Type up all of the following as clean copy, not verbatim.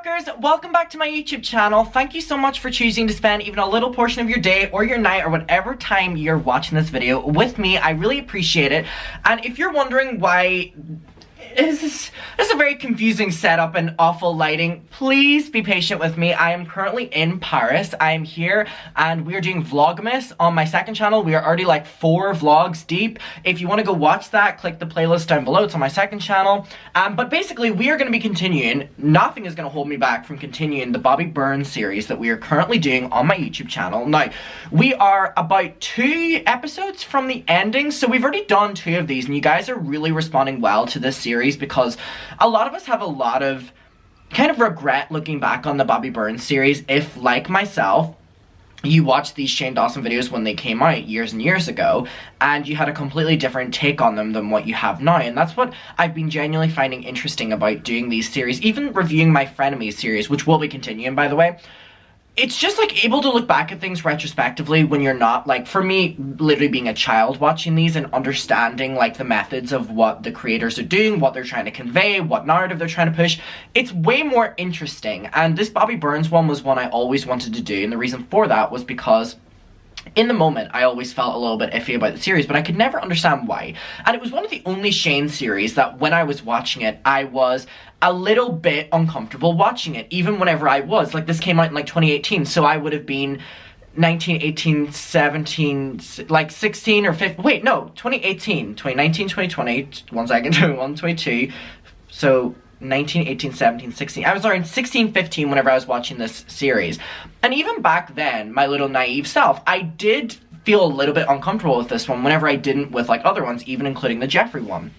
TikTokers, welcome back to my YouTube channel. Thank you so much for choosing to spend even a little portion of your day or your night or whatever time you're watching this video with me. I really appreciate it. And if you're wondering why this is a very confusing setup and awful lighting, please be patient with me. I am currently in Paris. I am here and we are doing Vlogmas on my second channel. We are already like 4 vlogs deep. If you want to go watch that, click the playlist down below. It's on my second channel. But basically we are going to be continuing. Nothing is going to hold me back from continuing the Bobby Burns series that we are currently doing on my YouTube channel. Now, we are about 2 episodes from the ending, so we've already done 2 of these and you guys are really responding well to this series, because a lot of us have a lot of kind of regret looking back on the Bobby Burns series if, like myself, you watched these Shane Dawson videos when they came out years and years ago and you had a completely different take on them than what you have now. And that's what I've been genuinely finding interesting about doing these series, even reviewing my Frenemies series, which will be continuing, by the way. It's just like able to look back at things retrospectively when you're not, like, for me, literally being a child watching these and understanding like the methods of what the creators are doing, what they're trying to convey, what narrative they're trying to push. It's way more interesting. And this Bobby Burns one was one I always wanted to do, and the reason for that was because in the moment, I always felt a little bit iffy about the series, but I could never understand why. And it was one of the only Shane series that when I was watching it, I was a little bit uncomfortable watching it, even whenever I was. Like, this came out in like 2018, so I would have been 19, 18, 17, like 16 or 15, wait, no, 2018, 2019, 2020, 1 second, 122, so 19, 18, 17, 16. I was sorry, 16, 15 whenever I was watching this series. And even back then, my little naive self, I did feel a little bit uncomfortable with this one whenever I didn't with like other ones, even including the Jeffrey one.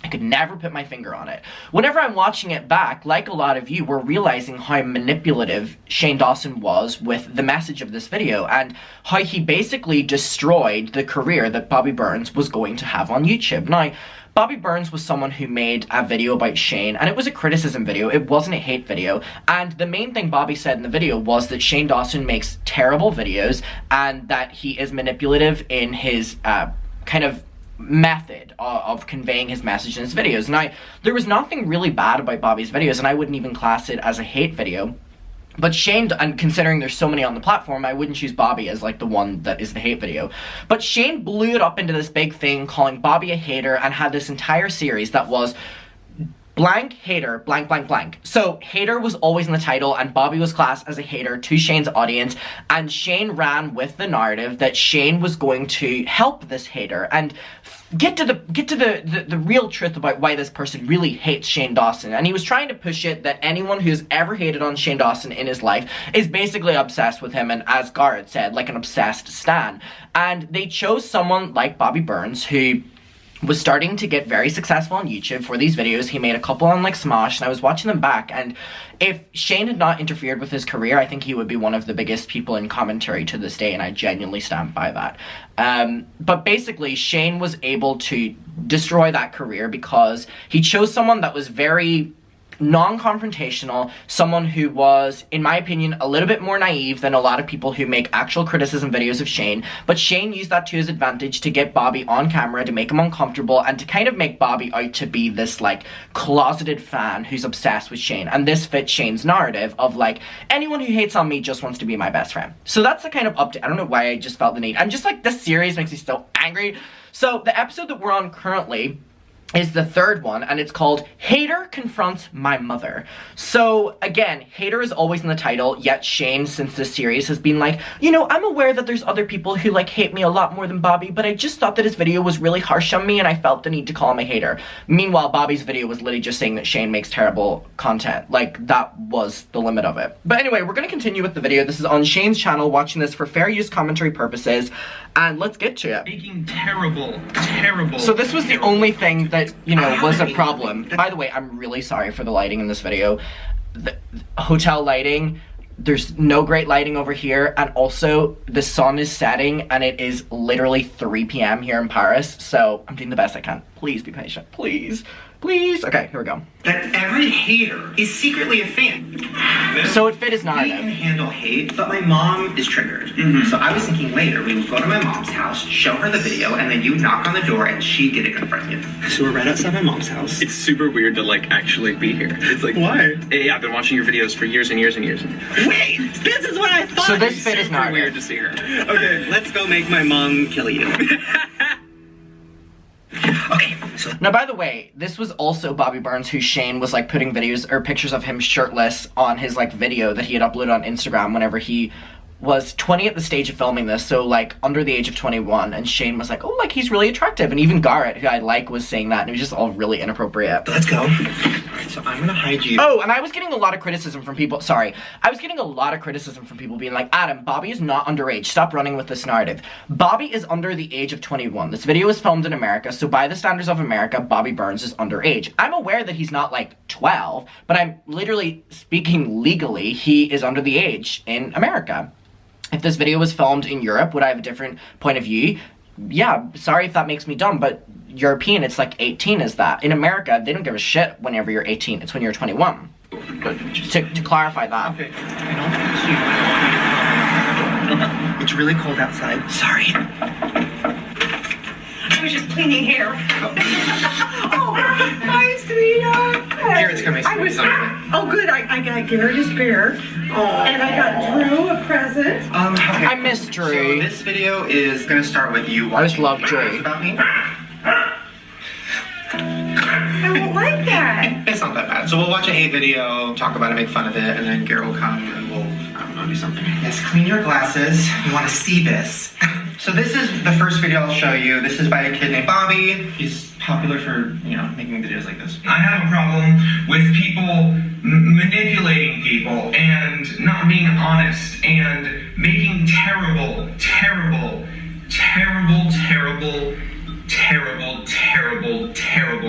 I could never put my finger on it. Whenever I'm watching it back, like a lot of you, we're realizing how manipulative Shane Dawson was with the message of this video and how he basically destroyed the career that Bobby Burns was going to have on YouTube. Now, Bobby Burns was someone who made a video about Shane, and it was a criticism video, it wasn't a hate video, and the main thing Bobby said in the video was that Shane Dawson makes terrible videos and that he is manipulative in his kind of method of conveying his message in his videos. Now, there was nothing really bad about Bobby's videos, and I wouldn't even class it as a hate video. But Shane, and considering there's so many on the platform, I wouldn't choose Bobby as like the one that is the hate video. But Shane blew it up into this big thing, calling Bobby a hater, and had this entire series that was blank hater, blank, blank, blank. So hater was always in the title, and Bobby was classed as a hater to Shane's audience, and Shane ran with the narrative that Shane was going to help this hater and get to the real truth about why this person really hates Shane Dawson. And he was trying to push it that anyone who's ever hated on Shane Dawson in his life is basically obsessed with him, and as Garrett said, like an obsessed stan. And they chose someone like Bobby Burns, who was starting to get very successful on YouTube for these videos. He made a couple on like Smosh, and I was watching them back, and if Shane had not interfered with his career, I think he would be one of the biggest people in commentary to this day, and I genuinely stand by that. But basically, Shane was able to destroy that career because he chose someone that was very non-confrontational, someone who was, in my opinion, a little bit more naive than a lot of people who make actual criticism videos of Shane, but Shane used that to his advantage to get Bobby on camera, to make him uncomfortable, and to kind of make Bobby out to be this, like, closeted fan who's obsessed with Shane. And this fits Shane's narrative of, like, anyone who hates on me just wants to be my best friend. So that's the kind of update. I don't know why I just felt the need. I'm just like, this series makes me so angry. So the episode that we're on currently is the 3rd one, and it's called Hater Confronts My Mother. So, again, hater is always in the title, yet Shane, since this series, has been like, you know, I'm aware that there's other people who, like, hate me a lot more than Bobby, but I just thought that his video was really harsh on me, and I felt the need to call him a hater. Meanwhile, Bobby's video was literally just saying that Shane makes terrible content. Like, that was the limit of it. But anyway, we're gonna continue with the video. This is on Shane's channel, watching this for fair use commentary purposes, and let's get to it. Making terrible. So this was the only thing that, you know, was a problem. By the way, I'm really sorry for the lighting in this video. The hotel lighting, there's no great lighting over here, and also the sun is setting and it is literally 3 p.m. here in Paris, so I'm doing the best I can. Please be patient, please. Please. Okay, here we go. That every hater is secretly a fan. So it fit his I can narrative. handle hate, but my mom is triggered. So I was thinking later we would go to my mom's house, show her the video, and then you knock on the door and she'd get to confront you. So we're right outside my mom's house. It's super weird to like actually be here. It's like, Why? Yeah, I've been watching your videos for years and years and years. Wait, this is what I thought. So this fit his Super narrative. weird to see her. Okay, let's go make my mom kill you. Okay, so Now, by the way, this was also Bobby Burns, who Shane was like putting videos or pictures of him shirtless on his like video that he had uploaded on Instagram whenever he was 20 at the stage of filming this, so like under the age of 21, and Shane was like, oh, like he's really attractive, and even Garrett, who I like, was saying that, and it was just all really inappropriate. let's go. Alright, so I'm gonna hide you. Oh, and I was getting a lot of criticism from people, I was getting a lot of criticism from people being like, Adam, Bobby is not underage, stop running with this narrative. Bobby is under the age of 21. This video was filmed in America, so by the standards of America, Bobby Burns is underage. I'm aware that he's not like 12, but I'm literally speaking legally, he is under the age in America. If this video was filmed in Europe, would I have a different point of view? Yeah, sorry if that makes me dumb, but European, it's like 18 is that. In America, they don't give a shit whenever you're 18. It's when you're 21. But just to clarify that. Okay, I don't think it's really cold outside. Sorry. I was just cleaning hair. Oh, hi, sweetheart. Garrett's coming. Oh, good. I got Garrett his bear. And I got Drew a present. Okay. I miss So Drew. this video is gonna start with you watching I just love videos Drew. about me. I won't like that. It's not that bad. So we'll watch a hate video, talk about it, make fun of it, and then Garrett will come and we'll, I don't know, do something. Yes, clean your glasses. You want to see this. So this is the first video I'll show you. This is by a kid named Bobby. He's popular for, you know, making videos like this. I have a problem with people manipulating people and not being honest and making terrible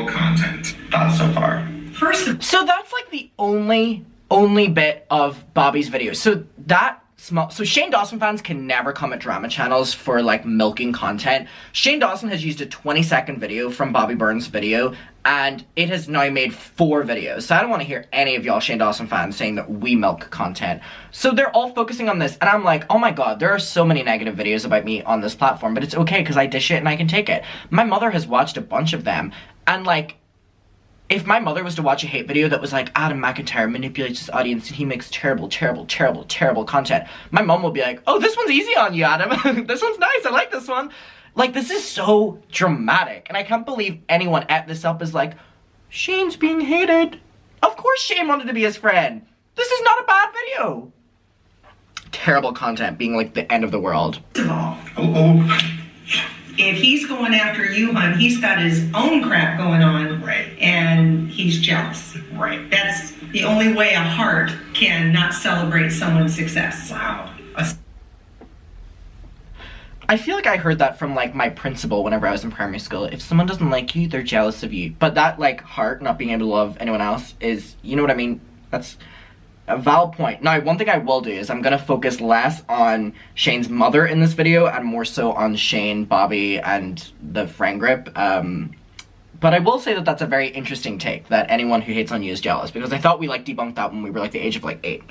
content. Thoughts so far? First of So that's like the only bit of Bobby's video. So that small, so Shane Dawson fans can never come at drama channels for like milking content. Shane Dawson has used a 20-second video from Bobby Burns' video, and it has now made 4 videos. So I don't want to hear any of y'all Shane Dawson fans saying that we milk content. So they're all focusing on this, and I'm like, oh my god, there are so many negative videos about me on this platform, but it's okay because I dish it and I can take it. My mother has watched a bunch of them, and like, if my mother was to watch a hate video that was like, Adam McIntyre manipulates his audience and he makes terrible content, my mom will be like, oh, this one's easy on you, Adam. This one's nice, I like this one. Like, this is so dramatic, and I can't believe anyone at this up is like, Shane's being hated. Of course Shane wanted to be his friend. This is not a bad video. Terrible content being like the end of the world. all, Oh. if he's going after you, hon, he's got his own crap going on. Right. And he's jealous. Right. That's the only way a heart can not celebrate someone's success. Wow. I feel like I heard that from, like, my principal whenever I was in primary school. If someone doesn't like you, they're jealous of you. But that, like, heart not being able to love anyone else is, you know what I mean? That's a valid point. Now, one thing I will do is I'm gonna focus less on Shane's mother in this video and more so on Shane, Bobby, and the friend group. But I will say that that's a very interesting take, that anyone who hates on you is jealous, because I thought we, like, debunked that when we were, like, the age of, like, 8.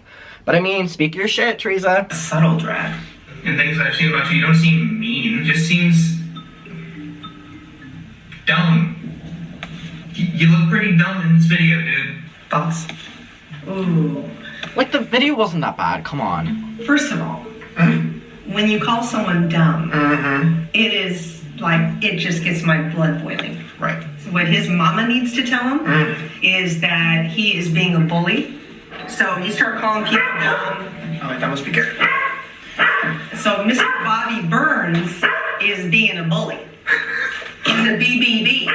But I mean, speak your shit, Teresa. Subtle drag. And things that I've seen about you, you don't seem mean. It just seems dumb. You look pretty dumb in this video, dude. Thoughts? Ooh. Like, the video wasn't that bad, come on. First of all, when you call someone dumb, it is like, it just gets my blood boiling. Right. So what his mama needs to tell him is that he is being a bully. So you start calling people dumb. Oh, wait, that must be Garrett. So Mr. Bobby Burns is being a bully. He's a BBB.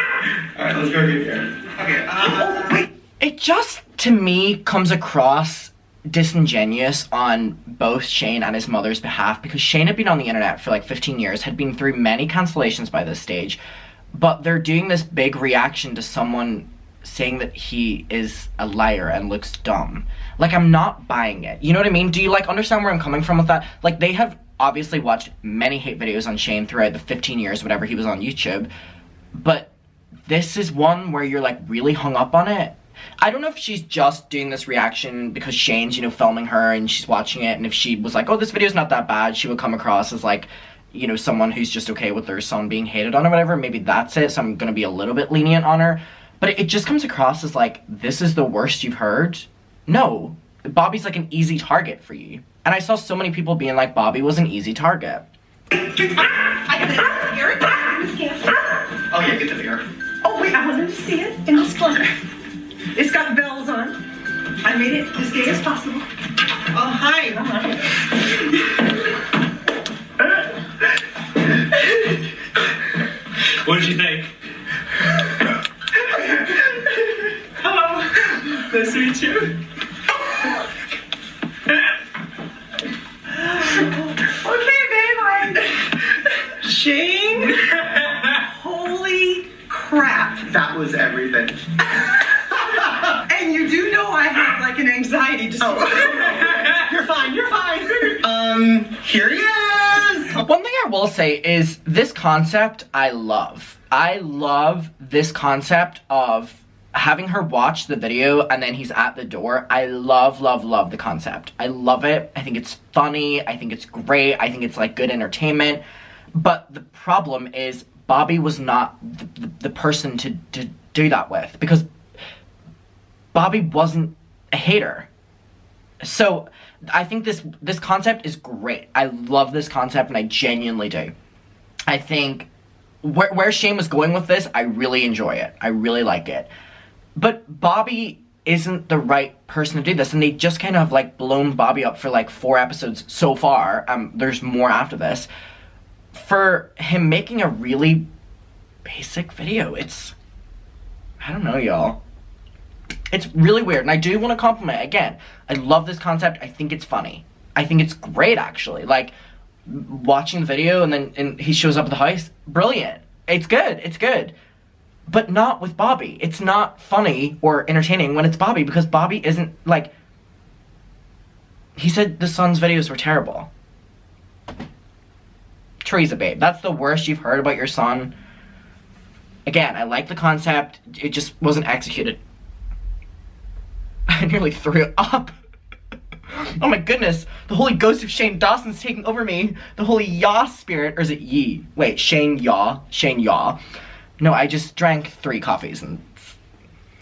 Alright, let's go get Garrett. Okay, It just, to me, comes across disingenuous on both Shane and his mother's behalf, because Shane had been on the internet for like 15 years, had been through many cancellations by this stage, but they're doing this big reaction to someone saying that he is a liar and looks dumb. Like, I'm not buying it. You know what I mean? Do you, like, understand where I'm coming from with that? Like, they have obviously watched many hate videos on Shane throughout the 15 years, whatever he was on YouTube, but this is one where you're like really hung up on it. I don't know if she's just doing this reaction because Shane's, you know, filming her and she's watching it, and if she was like, oh, this video's not that bad, she would come across as like, you know, someone who's just okay with their son being hated on or whatever. Maybe that's it, so I'm gonna be a little bit lenient on her. But it just comes across as like, this is the worst you've heard? No. Bobby's like an easy target for you. And I saw so many people being like, Bobby was an easy target. I got it. Here it is. Oh yeah, get the beer. Oh wait, I wanted to see it in display. It's got bells on. I made it as gay as possible. Oh, hi. What did you think? Hello. Nice to meet you. Okay, babe, Shane. Holy crap. That was everything. And you do know I have like an anxiety disorder. You're fine, you're fine. Here he is. One thing I will say is this concept I love. I love this concept of having her watch the video and then he's at the door. I love, love, love the concept. I love it. I think it's funny. I think it's great. I think it's like good entertainment. But the problem is Bobby was not the person to do that with, because Bobby wasn't a hater. So I think this concept is great. I love this concept and I genuinely do. I think where Shane was going with this, I really enjoy it. I really like it. But Bobby isn't the right person to do this, and they just kind of like blown Bobby up for like 4 episodes so far. There's more after this. For him making a really basic video, I don't know, y'all. It's really weird, and I do want to compliment, again, I love this concept. I think it's funny. I think it's great, actually. Like, watching the video and he shows up at the house, brilliant. It's good. But not with Bobby. It's not funny or entertaining when it's Bobby, because Bobby isn't, like, he said the son's videos were terrible. Teresa, babe, that's the worst you've heard about your son. Again, I like the concept, it just wasn't executed. I nearly threw up. Oh my goodness, the holy ghost of Shane Dawson's taking over me. The holy yaw spirit, or is it ye? Wait, Shane yaw. No, I just drank 3 coffees and...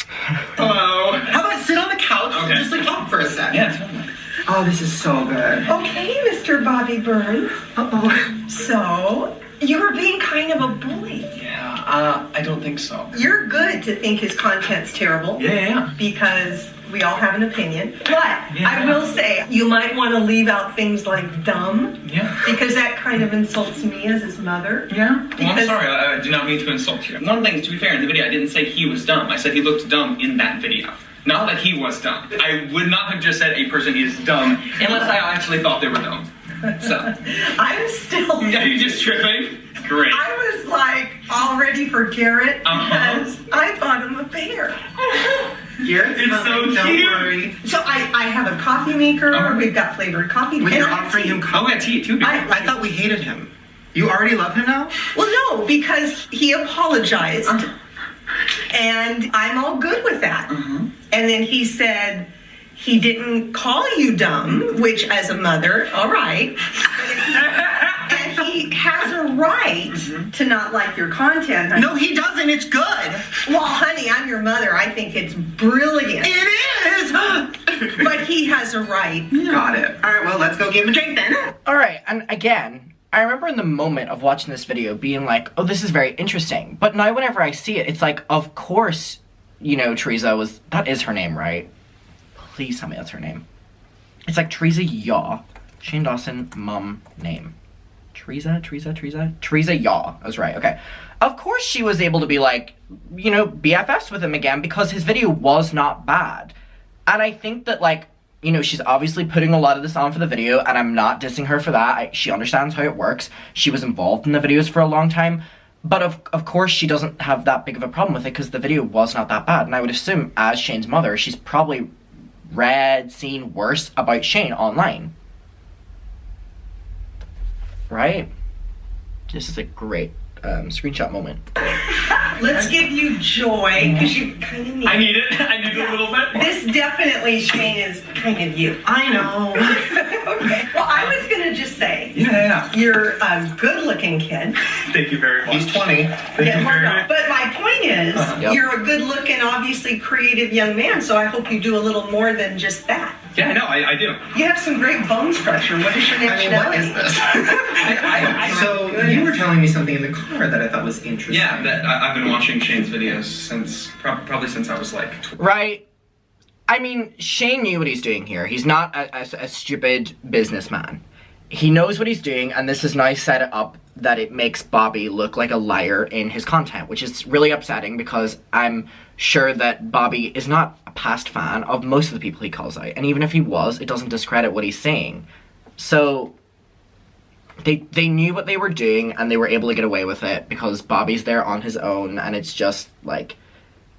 Hello. How about sit on the couch and just like talk for a sec? Yeah, totally. Oh, this is so good. Okay, Mr. Bobby Burns. Uh-oh. So, you were being kind of a bully. Yeah, I don't think so. You're good to think his content's terrible. Yeah. Because we all have an opinion. But Yeah. I will say, you might want to leave out things like dumb. Yeah. Because that kind of insults me as his mother. Yeah. Well, I'm Because- sorry, I do not mean to insult you. One thing, to be fair, in the video, I didn't say he was dumb. I said he looked dumb in that video. Not that he was dumb. I would not have just said a person is dumb unless I actually thought they were dumb. So. I'm still... Are you just tripping? Great. I was like all ready for Garrett because I thought him a bear. Garrett's It's perfect, so don't cute. worry. So I have a coffee maker. We've got flavored coffee. Wait, and you're I have offering tea. him Oh, coffee? yeah, tea too. I thought we hated him. You already love him now? Well, no, because he apologized. And I'm all good with that. And then he said he didn't call you dumb, which as a mother, all right. And he has a right to not like your content. honey. No, he doesn't. It's good. Well, honey, I'm your mother. I think it's brilliant. It is. But he has a right. Got it. All right, well, let's go give him a drink then. Alright, and again, I remember in the moment of watching this video being like, oh, this is very interesting. But now whenever I see it, it's like, of course, you know, Teresa that is her name, right? Please tell me that's her name. It's like Teresa Yaw. Shane Dawson, mom, name. Teresa Yaw. I was right, okay. Of course she was able to be like, you know, BFFs with him again because his video was not bad. And I think that, like, you know, she's obviously putting a lot of this on for the video, and I'm not dissing her for that. She understands how it works. She was involved in the videos for a long time. But of course she doesn't have that big of a problem with it because the video was not that bad. And I would assume, as Shane's mother, she's probably seen worse about Shane online. Right? This is a great screenshot moment. Let's give you joy, because you kind of need it. I need it. I need it a little bit. This definitely, Shane, is kind of you. I know. Okay. Well, I was going to just say, Yeah. you're a good-looking kid. Thank you very much. He's 20. Yeah, well, no. But my point is, Yep. you're a good-looking, obviously creative young man, so I hope you do a little more than just that. Yeah, no, I do. You have some great bone structure. What is your I mean, what nationality? is this? So goodness. you were telling me something in the car that I thought was interesting. Yeah, I've been watching Shane's videos since probably since I was like 12. Right? I mean, Shane knew what he's doing here. He's not a stupid businessman. He knows what he's doing, and this is now set it up that it makes Bobby look like a liar in his content, which is really upsetting because I'm sure that Bobby is not a past fan of most of the people he calls out. And even if he was, it doesn't discredit what he's saying. So they knew what they were doing, and they were able to get away with it because Bobby's there on his own, and it's just, like,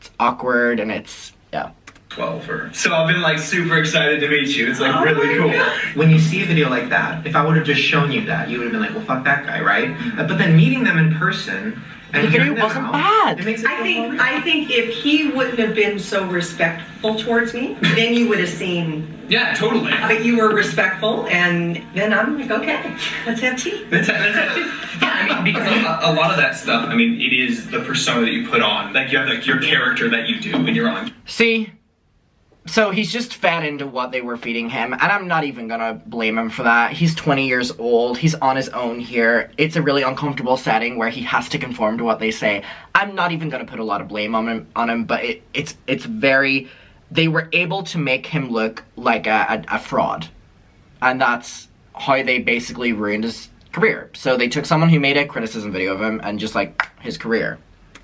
it's awkward, and it's, yeah. 12 or so. I've been like super excited to meet you. It's like really cool. When you see a video like that, if I would have just shown you that, you would have been like, well, fuck that guy, right? But then meeting them in person and The video hearing them wasn't out, bad. It makes it I think if he wouldn't have been so respectful towards me, then you would have seen. Yeah, totally. But you were respectful, and then I'm like, okay, let's have tea. That's it. Yeah, I mean, because a lot of that stuff, I mean, it is the persona that you put on. Like, you have like your character that you do when you're on. See? So he's just fed into what they were feeding him, and I'm not even gonna blame him for that. He's 20 years old, he's on his own here. It's a really uncomfortable setting where he has to conform to what they say. I'm not even gonna put a lot of blame on him, but it's very... They were able to make him look like a fraud. And that's how they basically ruined his career. So they took someone who made a criticism video of him and just, like, his career.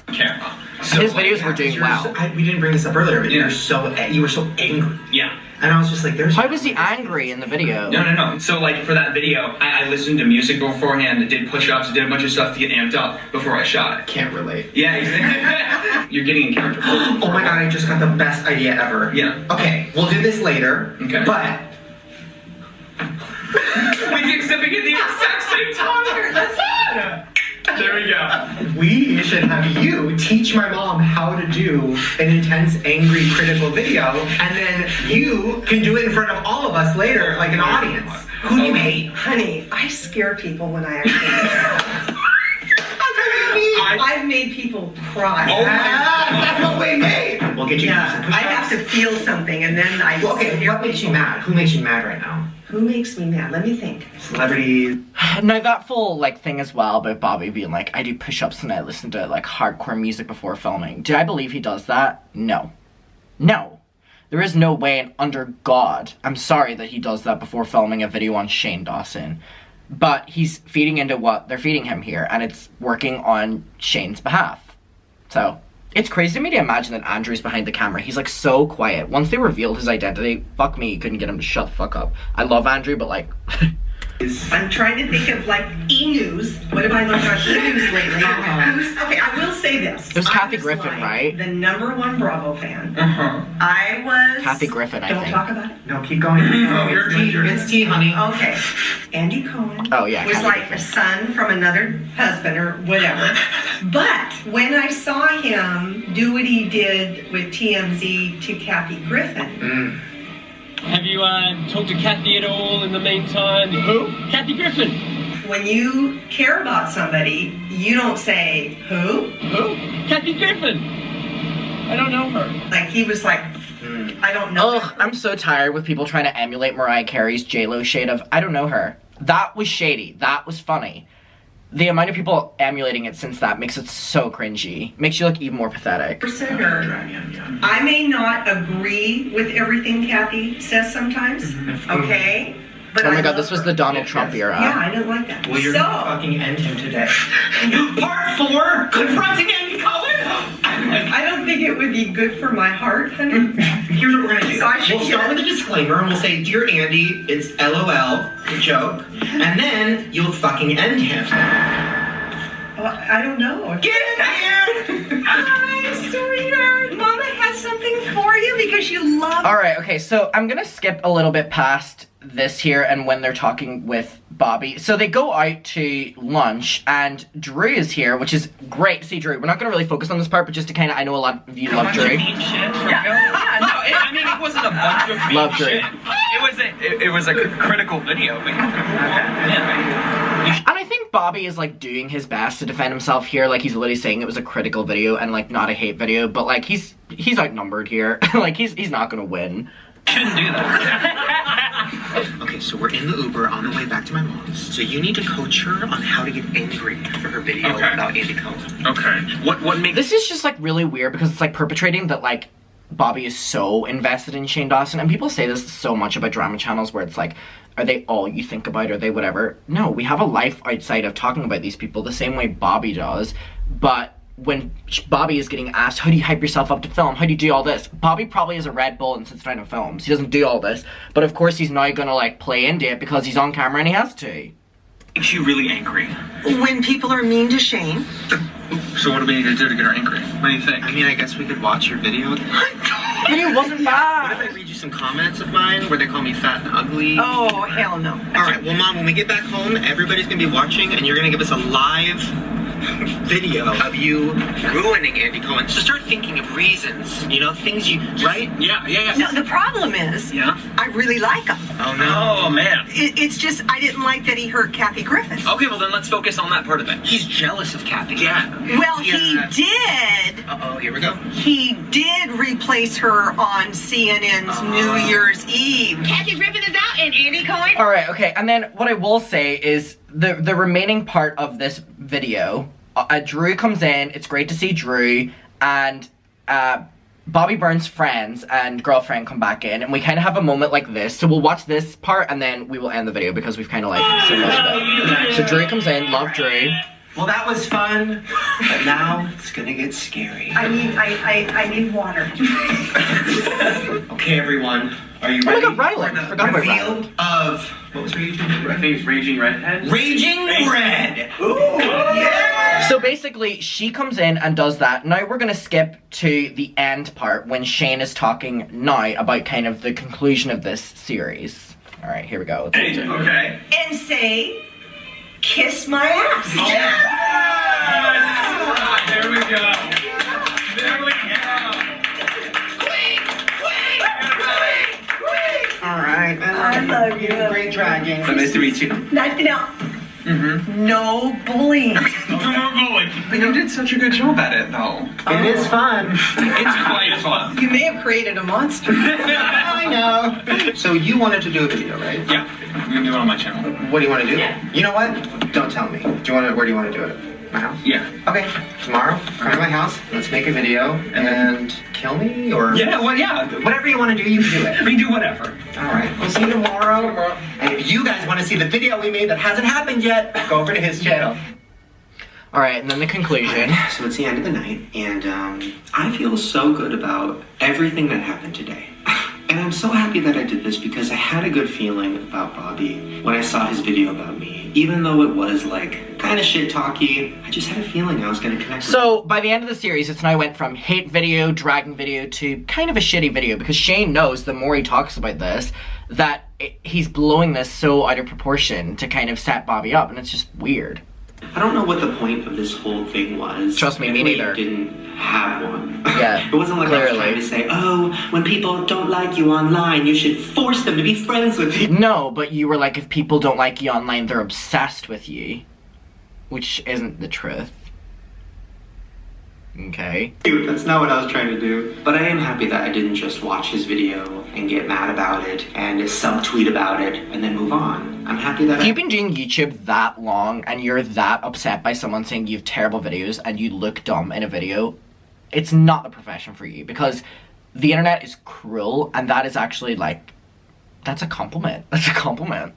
Camera. His videos were doing well. We didn't bring this up earlier, but Yeah. you were so angry. Yeah. And I was just like, there's... How was he angry in the video? No. So, like, for that video, I listened to music beforehand, did push-ups, did a bunch of stuff to get amped up before I shot it. Can't relate. Yeah, exactly. You're getting in character. Oh my god, I just got the best idea ever. Yeah. Okay, we'll do this later. Okay. But... We keep sipping at the exact same time. That's it. There we go. We should have you teach my mom how to do an intense, angry, critical video, and then you can do it in front of all of us later, like an audience. Who do you hate? Honey, I scare people when I actually I've made people cry. Oh my That's what we made! We'll get you Yeah, some I push-ups. have to feel something, and then I... Well, okay, what makes you mad? Who makes you mad right now? Who makes me mad? Let me think. Celebrities. No, that full, like, thing as well about Bobby being like, I do push-ups and I listen to, like, hardcore music before filming. Do I believe he does that? No. No. There is no way, and under God, I'm sorry that he does that before filming a video on Shane Dawson. But he's feeding into what they're feeding him here, and it's working on Shane's behalf. So, it's crazy to me to imagine that Andrew's behind the camera. He's, like, so quiet. Once they revealed his identity, fuck me, you couldn't get him to shut the fuck up. I love Andrew, but, like... I'm trying to think of, like, e-news. What have I learned about e-news lately? Okay, I will say this. It was Kathy I Griffin, like right? The #1 Bravo fan. Uh-huh. I was... Kathy Griffin, I Don't think. talk about it. No, keep going. No, you're good, you're good. It's tea, honey. Okay. Andy Cohen Oh, yeah, was Kathy like Griffin. a son from another husband or whatever. But when I saw him do what he did with TMZ to Kathy Griffin, Have you talked to Kathy at all in the meantime? Who? Kathy Griffin. when you care about somebody, you don't say, who? Who? Kathy Griffin. I don't know her. Like, he was like, I don't know. Ugh, I'm so tired with people trying to emulate Mariah Carey's J-Lo shade of, I don't know her. That was shady. That was funny. The amount of people emulating it since that makes it so cringy. Makes you look even more pathetic. I may not agree with everything Kathy says sometimes, okay? But Oh my I god, love this was her. the Donald Trump era. Yeah, I don't like that. Well, you're so, gonna fucking end him today. Part 4, confronting Andy Cohen. I don't think it would be good for my heart, honey. Here's what we're gonna do. So I should We'll start with a disclaimer and we'll say, Dear Andy, it's LOL, a joke. And then you'll fucking end him. Well, I don't know. Get in here! Hi, sweetheart. Mama has something for you because you love... Alright, okay, so I'm gonna skip a little bit past this here and when they're talking with Bobby. So they go out to lunch, and Drew is here, which is great to see Drew. We're not going to really focus on this part, but just to kind of, I know a lot of you love Drew. I mean, it wasn't a bunch of Love Drew. shit. It was a critical video. And I think Bobby is like doing his best to defend himself here. Like, he's literally saying it was a critical video and like not a hate video, but like he's outnumbered here. Like he's not gonna win. Shouldn't do that. Okay, so we're in the Uber on the way back to my mom's. So you need to coach her on how to get angry for her video about Andy Cohen. Okay. What makes This is just like really weird because it's like perpetrating that like Bobby is so invested in Shane Dawson, and people say this so much about drama channels where it's like, are they all you think about? Are they whatever? No, we have a life outside of talking about these people the same way Bobby does. But when Bobby is getting asked, how do you hype yourself up to film? How do you do all this? Bobby probably has a Red Bull and sits down and films. He doesn't do all this. But of course he's now gonna like play into it because he's on camera and he has to. makes you really angry? When people are mean to Shane. So what do we need to do to get her angry? What do you think? I mean, I guess we could watch your video. The video wasn't What bad. if I read you some comments of mine where they call me fat and ugly? Oh, hell no. Alright, well, Mom, when we get back home, everybody's gonna be watching, and you're gonna give us a live video of you ruining Andy Cohen. So start thinking of reasons, you know, things you, right? Yeah. No, the problem is, Yeah? I really like him. Oh, no. Oh, man. It's just, I didn't like that he hurt Kathy Griffin. Okay, well then let's focus on that part of it. He's jealous of Kathy. Yeah. Well, Yeah. he did. Uh-oh, here we go. He did replace her on CNN's New Year's Eve. Kathy Griffin is out and Andy Cohen. Alright, okay, and then what I will say is the remaining part of this video, Drew comes in, it's great to see Drew, and Bobby Burns' friends and girlfriend come back in, and we kind of have a moment like this. So we'll watch this part, and then we will end the video because we've kind of like seen most of it. So Drew comes in, love Drew. Well, that was fun, but now it's gonna get scary. I need water. Okay, everyone, are you Oh my ready? god, Ryland, I forgot about Reveal Ryland. of, what was her YouTube name? I think it's Raging Redhead. Raging Red! Ooh, yeah! So basically, she comes in and does that. Now we're going to skip to the end part when Shane is talking now about kind of the conclusion of this series. Alright, here we go. Okay. And say, kiss my ass. There we go. There we go. Alright, I love you. Great dragging. Nice to meet you. Now, no bullying. But you did such a good job at it, though. It is fun. It's quite fun. You may have created a monster. I know. So you wanted to do a video, right? Yeah, I'm gonna do it on my channel. What do you want to do? You know what? Don't tell me. Where do you want to do it? My house? Yeah. Okay. Tomorrow, come to my house. Let's make a video and kill me or Yeah, well, yeah. whatever you want to do. You can do it. We do whatever. All right. We'll see you tomorrow. And if you guys want to see the video we made that hasn't happened yet, go over to his channel. Alright, and then the conclusion. So it's the end of the night, and I feel so good about everything that happened today. And I'm so happy that I did this because I had a good feeling about Bobby when I saw his video about me. Even though it was like kind of shit talky, I just had a feeling I was going to connect with So, by the end of the series, it's now went from hate video, dragging video, to kind of a shitty video, because Shane knows the more he talks about this, that he's blowing this so out of proportion to kind of set Bobby up, and it's just weird. I don't know what the point of this whole thing was. Trust me, me If we neither. didn't have one. Yeah, It wasn't like I was clearly. trying to say, oh, when people don't like you online, you should force them to be friends with you. No, but you were like, if people don't like you online, they're obsessed with you. Which isn't the truth. Okay. Dude, that's not what I was trying to do. But I am happy that I didn't just watch his video and get mad about it and subtweet about it and then move on. I'm happy that If you've been doing YouTube that long and you're that upset by someone saying you have terrible videos and you look dumb in a video, it's not the profession for you, because the internet is cruel, and that is actually like, that's a compliment. That's a compliment.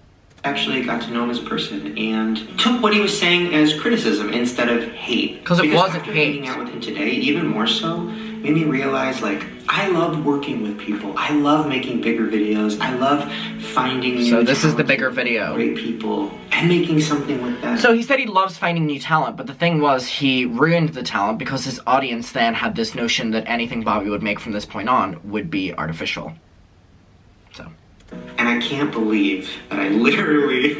actually got to know him as a person and took what he was saying as criticism instead of hate. 'Cause it wasn't after hate. hanging out with him today, even more so, made me realize, like, I love working with people. I love making bigger videos. I love finding new So this is the talented, bigger video. great people and making something with them. So he said he loves finding new talent, but the thing was he ruined the talent because his audience then had this notion that anything Bobby would make from this point on would be artificial. So. And I can't believe that I literally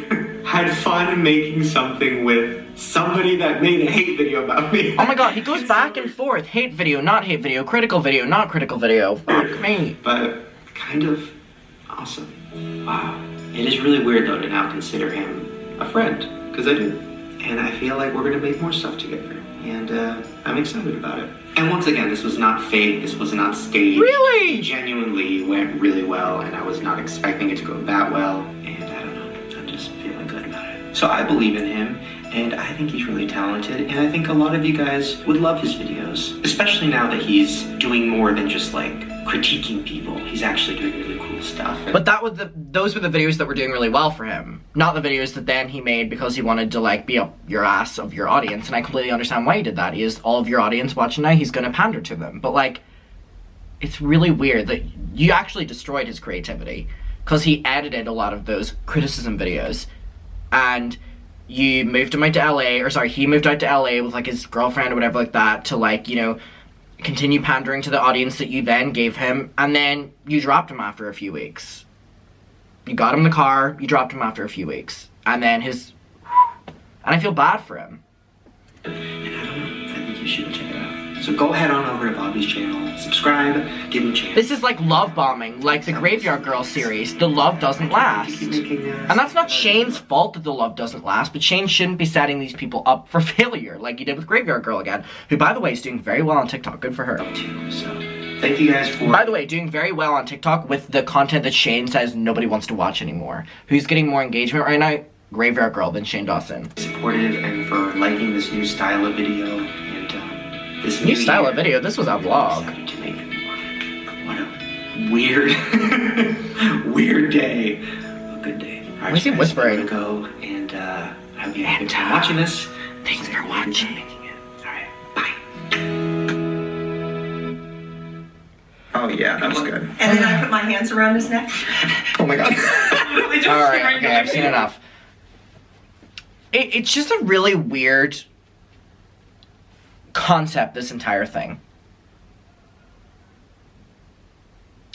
had fun making something with somebody that made a hate video about me. Oh my god, he goes back and forth. Hate video, not hate video. Critical video, not critical video. Fuck me. But kind of awesome. Wow. It is really weird though to now consider him a friend, because I do. And I feel like we're gonna make more stuff together. And I'm excited about it. And once again, this was not fake, this was not staged. Really? It genuinely went really well, and I was not expecting it to go that well. And I don't know, I'm just feeling good about it. So I believe in him, and I think he's really talented, and I think a lot of you guys would love his videos. Especially now that he's doing more than just like critiquing people. He's actually doing really cool stuff. But those were the videos that were doing really well for him. Not the videos that then he made because he wanted to like be up your ass of your audience. And I completely understand why he did that. He is all of your audience watching now, he's gonna pander to them. But like, it's really weird that you actually destroyed his creativity because he edited a lot of those criticism videos. And you moved him out to LA, or sorry, he moved out to LA with like his girlfriend or whatever like that to like, you know, continue pandering to the audience that you then gave him, and then you dropped him after a few weeks. You got him the car, you dropped him after a few weeks. And then and I feel bad for him. And I don't know, I think you should check it out. So go head on over to Bobby's channel, subscribe, give him a chance. This is like love bombing, like the Graveyard Girl series. The love doesn't last. And that's not Shane's fault that the love doesn't last, but Shane shouldn't be setting these people up for failure, like he did with Graveyard Girl again, who, by the way, is doing very well on TikTok. Good for her. So, thank you guys for... By the way, doing very well on TikTok with the content that Shane says nobody wants to watch anymore. Who's getting more engagement right now? Graveyard Girl than Shane Dawson. Supportive and for liking this new style of video. This new style of video? This was a vlog. What a weird, weird day. A good day. Why is he whispering? I'm gonna go, and I hope you have a good time watching this. Thanks for watching. Alright, bye. Oh yeah, that was good. And then I put my hands around his neck. Oh my god. Alright, okay, I've seen enough. It's just a really weird concept, this entire thing.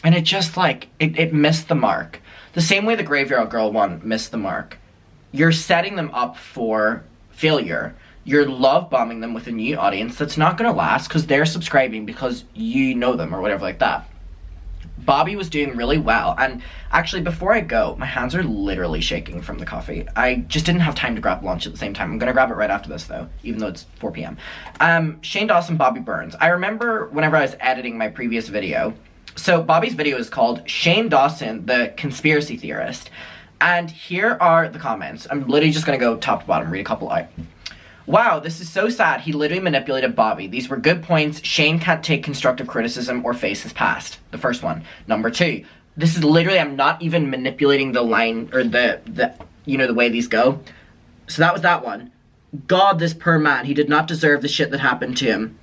And it just like, it missed the mark. The same way the Graveyard Girl one missed the mark. You're setting them up for failure. You're love bombing them with a new audience that's not gonna last because they're subscribing because you know them or whatever like that. Bobby was doing really well, and actually before I go, my hands are literally shaking from the coffee. I just didn't have time to grab lunch at the same time. I'm gonna grab it right after this though, even though it's 4 p.m. Shane Dawson, Bobby Burns. I remember whenever I was editing my previous video, so Bobby's video is called Shane Dawson, the Conspiracy Theorist, and here are the comments. I'm literally just gonna go top to bottom, read a couple out. Wow, this is so sad. He literally manipulated Bobby. These were good points. Shane can't take constructive criticism or face his past. The first one. Number 2. This is literally, I'm not even manipulating the line, or the you know, the way these go. So that was that one. God, this poor man. He did not deserve the shit that happened to him.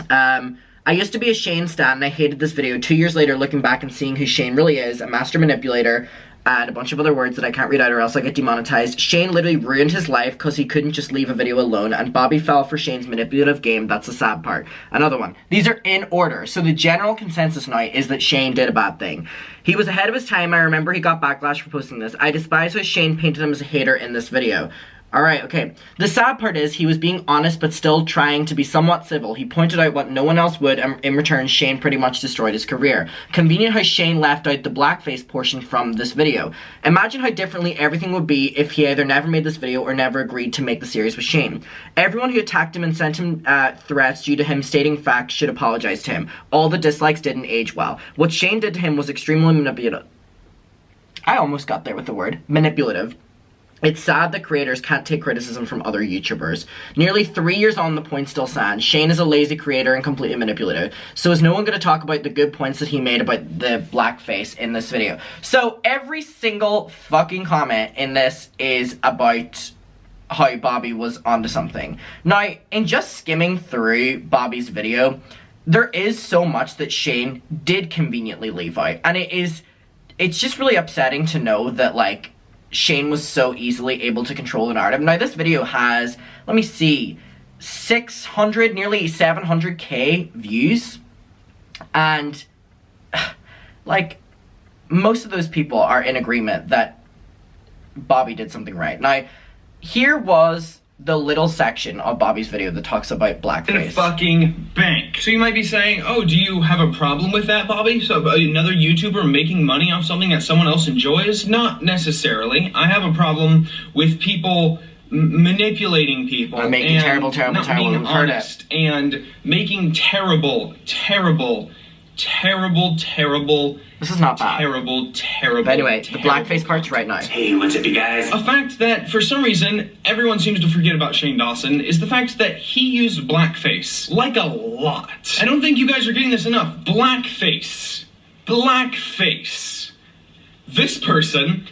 I used to be a Shane stan, and I hated this video. 2 years later, looking back and seeing who Shane really is, a master manipulator, and a bunch of other words that I can't read out or else I get demonetized. Shane literally ruined his life because he couldn't just leave a video alone, and Bobby fell for Shane's manipulative game. That's the sad part. Another one. These are in order. So the general consensus now is that Shane did a bad thing. He was ahead of his time. I remember he got backlash for posting this. I despise how Shane painted him as a hater in this video. Alright, okay. The sad part is he was being honest but still trying to be somewhat civil. He pointed out what no one else would, and in return, Shane pretty much destroyed his career. Convenient how Shane left out the blackface portion from this video. Imagine how differently everything would be if he either never made this video or never agreed to make the series with Shane. Everyone who attacked him and sent him threats due to him stating facts should apologize to him. All the dislikes didn't age well. What Shane did to him was extremely manipulative. I almost got there with the word. Manipulative. It's sad that creators can't take criticism from other YouTubers. Nearly 3 years on, the point still stands. Shane is a lazy creator and completely manipulative. So is no one going to talk about the good points that he made about the blackface in this video? So every single fucking comment in this is about how Bobby was onto something. Now, in just skimming through Bobby's video, there is so much that Shane did conveniently leave out. And it's just really upsetting to know that, like, Shane was so easily able to control the narrative. Now, this video has, let me see, 600, nearly 700k views. And, like, most of those people are in agreement that Bobby did something right. Now, here was the little section of Bobby's video that talks about In a blackface. fucking bank. So you might be saying, oh, do you have a problem with that, Bobby? So another YouTuber making money off something that someone else enjoys? Not necessarily. I have a problem with people manipulating people I'm making and terrible, not being we've heard it. honest and making terrible This is not bad. terrible But anyway, the blackface part's right now. Hey, what's up, you guys? A fact that, for some reason, everyone seems to forget about Shane Dawson is the fact that he used blackface. Like a lot. I don't think you guys are getting this enough. Blackface. Blackface. This person,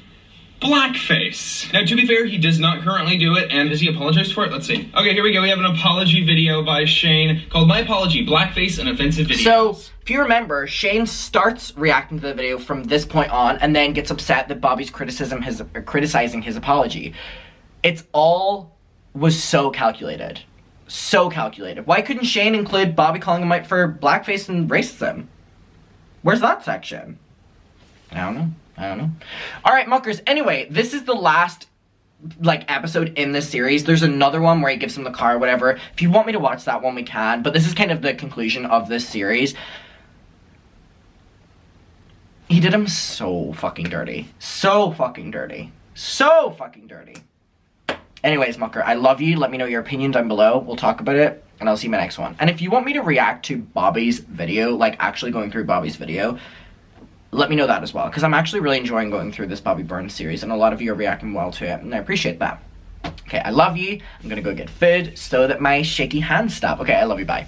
blackface. Now, to be fair, he does not currently do it, and has he apologized for it? Let's see. Okay, here we go. We have an apology video by Shane called My Apology, Blackface and Offensive Videos. So, if you remember, Shane starts reacting to the video from this point on and then gets upset that Bobby's criticizing his apology. It's all was so calculated. So calculated. Why couldn't Shane include Bobby calling him out for blackface and racism? Where's that section? I don't know. Alright, muckers. Anyway, this is the last episode in this series. There's another one where he gives him the car or whatever. If you want me to watch that one, we can. But this is kind of the conclusion of this series. He did him so fucking dirty. So fucking dirty. So fucking dirty. Anyways, mucker, I love you. Let me know your opinion down below. We'll talk about it. And I'll see you in my next one. And if you want me to react to Bobby's video, actually going through Bobby's video, let me know that as well, because I'm actually really enjoying going through this Bobby Burns series, and a lot of you are reacting well to it, and I appreciate that. Okay, I love you. I'm gonna go get food so that my shaky hands stop. Okay, I love you, bye.